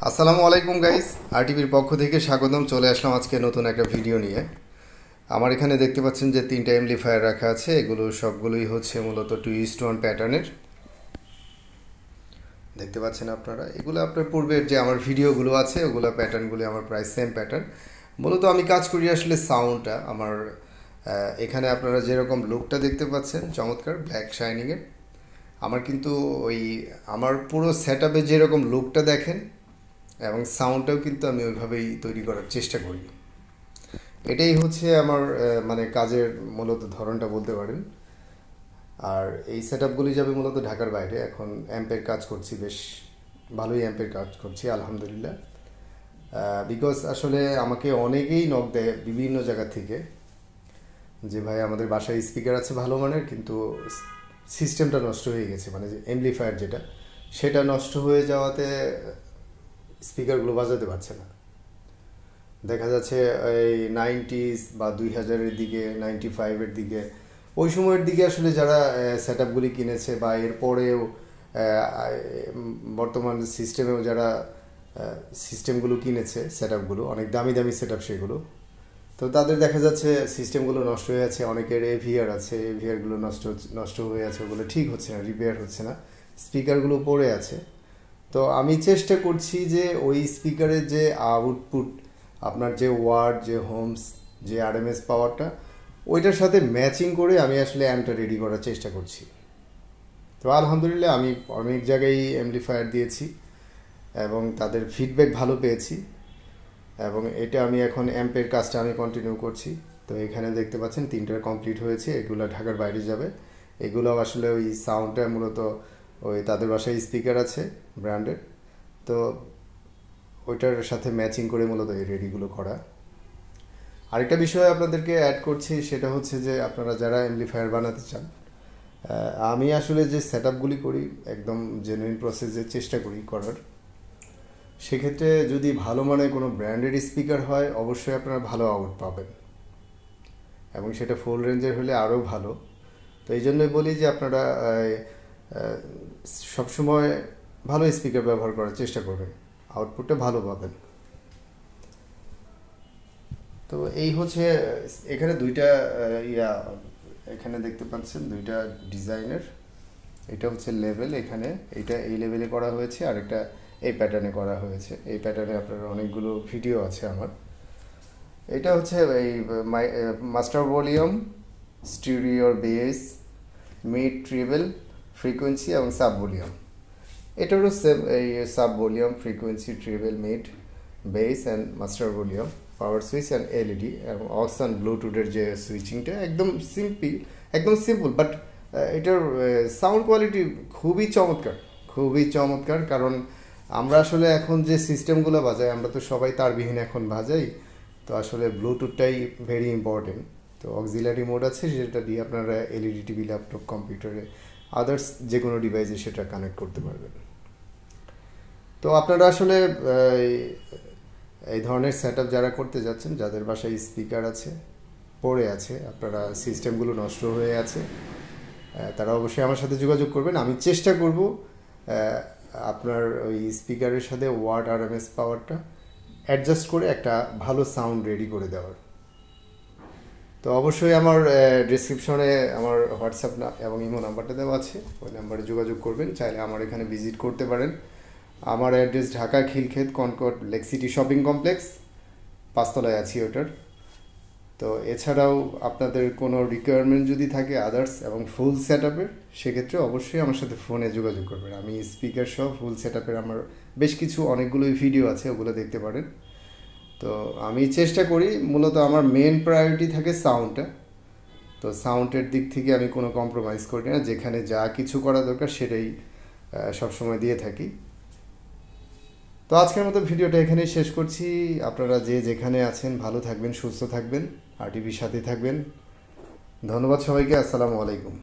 আসসালামু আলাইকুম গাইস, আরটিভির পক্ষ থেকে স্বাগতম। চলে আসলাম আজকে নতুন একটা ভিডিও নিয়ে। আমার এখানে দেখতে পাচ্ছেন যে 3টা এমপ্লিফায়ার রাখা আছে। এগুলো সবগুলোই হচ্ছে মূলত 2:1 প্যাটার্নের। দেখতে পাচ্ছেন আপনারা, এগুলো আপনার পূর্বের যে আমার ভিডিওগুলো আছে ওগুলো প্যাটার্নগুলো আমার প্রায় সেম প্যাটার্ন। মূলত আমি কাজ করি আসলে সাউন্ডটা আমার এখানে আপনারা যেরকম লুকটা দেখতে পাচ্ছেন চমৎকার ব্ল্যাক শাইনিংয়ের, আমার কিন্তু ওই আমার পুরো সেটআপে যেরকম লুকটা দেখেন এবং সাউন্ডটাও কিন্তু আমি ওইভাবেই তৈরি করার চেষ্টা করি। এটাই হচ্ছে আমার মানে কাজের মূলত ধরনটা বলতে পারেন। আর এই সেটআপগুলি যাবে মূলত ঢাকার বাইরে। এখন অ্যাম্পের কাজ করছি, বেশ ভালোই অ্যাম্পের কাজ করছি আলহামদুলিল্লাহ। বিকজ আসলে আমাকে অনেকেই নক দেয় বিভিন্ন জায়গা থেকে যে ভাই আমাদের বাসায় স্পিকার আছে ভালো মানের, কিন্তু সিস্টেমটা নষ্ট হয়ে গেছে, মানে যে এমপ্লিফায়ার যেটা সেটা নষ্ট হয়ে যাওয়াতে স্পিকারগুলো বাজাতে পারছে না। দেখা যাচ্ছে এই 90s বা 2000-এর দিকে, 95-এর দিকে, ওই সময়ের দিকে আসলে যারা সেটআপগুলি কিনেছে বা এরপরেও বর্তমান সিস্টেমেও যারা সিস্টেমগুলো কিনেছে, সেটআপগুলো অনেক দামি দামি সেটআপ, সেগুলো তো তাদের দেখা যাচ্ছে সিস্টেমগুলো নষ্ট হয়ে আছে। অনেকের এভিআর আছে, এভিআরগুলো নষ্ট হয়ে আছে, ওগুলো ঠিক হচ্ছে না, রিপেয়ার হচ্ছে না, স্পিকারগুলো পড়ে আছে। তো আমি চেষ্টা করছি যে ওই স্পিকারের যে আউটপুট, আপনার যে ওয়ার্ড, যে হোমস, যে আরএমএস পাওয়ারটা, ওইটার সাথে ম্যাচিং করে আমি আসলে অ্যাম্পটা রেডি করার চেষ্টা করছি। তো আলহামদুলিল্লাহ আমি অনেক জায়গায় অ্যাম্পলিফায়ার দিয়েছি এবং তাদের ফিডব্যাক ভালো পেয়েছি, এবং এটা আমি এখন অ্যাম্পের কাজটা আমি কন্টিনিউ করছি। তো এখানে দেখতে পাচ্ছেন 3টা কমপ্লিট হয়েছে, এগুলো ঢাকার বাইরে যাবে। এগুলো আসলে ওই সাউন্ডটা মূলত ওই তাদের বাসায় স্পিকার আছে ব্র্যান্ডের, তো ওইটার সাথে ম্যাচিং করে মূলত এই রেডিগুলো করা। আরেকটা বিষয় আপনাদেরকে অ্যাড করছি, সেটা হচ্ছে যে আপনারা যারা অ্যাম্পলিফায়ার বানাতে চান, আমি আসলে যে সেটআপগুলি করি একদম জেনুইন প্রসেসের চেষ্টা করি করার। সেক্ষেত্রে যদি ভালো মানের কোনো ব্র্যান্ডেড স্পিকার হয় অবশ্যই আপনারা ভালো আউট পাবেন, এবং সেটা ফুল রেঞ্জের হলে আরও ভালো। তো এই জন্যই বলি যে আপনারা সবসময় ভালো স্পিকার ব্যবহার করার চেষ্টা করবেন, আউটপুটটা ভালো পাবেন। তো এই হচ্ছে এখানে দুইটা এখানে দেখতে পাচ্ছেন দুইটা ডিজাইনের। এটা হচ্ছে লেভেল, এখানে এটা এই লেভেলে করা হয়েছে, আর একটা এই প্যাটার্নে করা হয়েছে। এই প্যাটার্নে আপনার অনেকগুলো ভিডিও আছে আমার। এটা হচ্ছে এই master volume, stereo base, mid, tribal, frequency এবং সাব ভলিউম। এটারও সেম, এই sub volume, frequency, tribal, mid, base and master volume, power switch and LED এবং অক্স অ্যান্ড ব্লুটুথের যে সুইচিংটা একদম সিম্পল, বাট এটার সাউন্ড কোয়ালিটি খুবই চমৎকার, খুবই চমৎকার। কারণ আমরা আসলে এখন যে সিস্টেমগুলো বাজাই, আমরা তো সবাই তারবিহীন এখন বাজাই, তো আসলে ব্লুটুথটাই ভেরি ইম্পর্টেন্ট। তো অক্সিলারি মোড আছে, সেটা দিয়ে আপনারা এলইডি টিভি, ল্যাপটপ, কম্পিউটারে, আদার্স যে কোনো ডিভাইসে সেটা কানেক্ট করতে পারবেন। তো আপনারা আসলে এই ধরনের সেটআপ যারা করতে যাচ্ছেন, যাদের বাসায় স্পিকার আছে পড়ে আছে, আপনারা সিস্টেমগুলো নষ্ট হয়ে আছে, তারা অবশ্যই আমার সাথে যোগাযোগ করবেন। আমি চেষ্টা করব আপনার ওই স্পিকারের সাথে ওয়াট আরএমএস পাওয়ারটা অ্যাডজাস্ট করে একটা ভালো সাউন্ড রেডি করে দেওয়ার। তো অবশ্যই আমার ডিসক্রিপশনে আমার হোয়াটসঅ্যাপ এবং ইমো নাম্বারটা দেওয়া আছে, ওই নাম্বারে যোগাযোগ করবেন। চাইলে আমার এখানে ভিজিট করতে পারেন। আমার address Dhaka Khilkhet Concord Lake City shopping complex, 5তলায় আছি ওটার। তো এছাড়াও আপনাদের কোনো রিকোয়ারমেন্ট যদি থাকে আদার্স এবং ফুল সেটআপের, সেক্ষেত্রে অবশ্যই আমার সাথে ফোনে যোগাযোগ করবেন। আমি স্পিকার সহ ফুল সেটআপের আমার বেশ কিছু অনেকগুলোই ভিডিও আছে, ওগুলো দেখতে পারেন। তো আমি চেষ্টা করি, মূলত আমার মেন প্রায়োরিটি থাকে সাউন্ডটা। তো সাউন্ডের দিক থেকে আমি কোনো কম্প্রোমাইজ করি না, যেখানে যা কিছু করা দরকার সেটাই সবসময় দিয়ে থাকি। তো আজকের মতো ভিডিওটা এখানেই শেষ করছি। আপনারা যে যেখানে আছেন ভালো থাকবেন, সুস্থ থাকবেন, আরটিভির সাথে থাকবেন। ধন্যবাদ সবাইকে। আসসালামু আলাইকুম।